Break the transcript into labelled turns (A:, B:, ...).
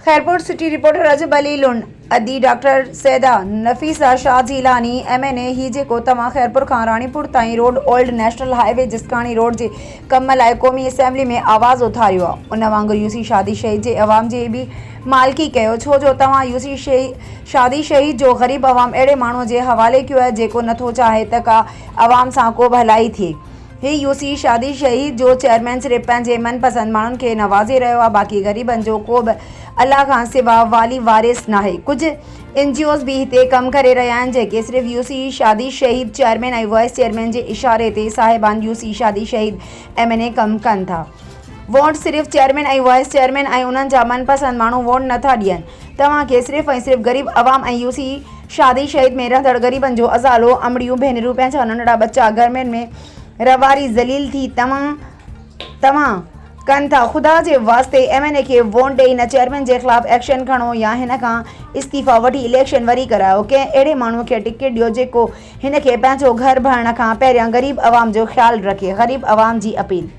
A: Khairpur city reporter अजब अली लुंड अदी doctor Syeda Nafisa Shah Jilani MNA ही जेको तव्हां खैरपुर खां रानीपुर ताईं road old national highway Jiskani road जे कम लाइ क़ौमी असेंबली में आवाज़ उथारियो आहे। उन वांगुरु यूसी शादी शहीद जे अवाम जे बि मालिकी कयो, छो जो तव्हां यूसी शादी शहीद जो ग़रीब अवाम अहिड़े माण्हू जे हवाले कयो आहे जेको नथो चाहे त का अवाम सां को भलाई थिए। ही यूसी शादी शहीद जो चेयरमैन सिर्फ़ पंहिंजे मनपसंद माण्हुनि खे नवाज़े रहियो आहे, बाक़ी ग़रीबनि जो को बि अल्लाह खां सिवा वाली वारिस नाहे। कुझु NGOs भी हिते कमु करे रहिया आहिनि जेके सिर्फ़ यूसी शादी शहीद चेयरमैन ऐं वाइस चेयरमैन जे इशारे ते साहिबान यूसी शादी शहीद MNA कमु कनि था। वोट सिर्फ़ चेयरमैन ऐं वाइस चेयरमैन ऐं उन्हनि जा मनपसंद माण्हू वोट नथा ॾियनि। तव्हांखे सिर्फ़ु ऐं सिर्फ़ु ग़रीब अवाम ऐं यूसी शादी शहीद में रहंदड़ ग़रीबनि जो अज़ालो, अमड़ियूं, भेनरूं, पंहिंजा नंढड़ा बच्चा गर्मियुनि में रवारी ज़लील थी तव्हां कनि था। ख़ुदा जे वास्ते MNA खे वोट ॾेई हिन चेयरमैन जे ख़िलाफ़ एक्शन खणो या हिन खां इस्तीफ़ा वठी इलेक्शन वरी करायो। कंहिं अहिड़े माण्हू खे टिकट ॾियो जेको हिन खे पंहिंजो घर भरण खां पहिरियां ग़रीब अवाम जो ख़्यालु रखे। ग़रीब अवाम जी अपील।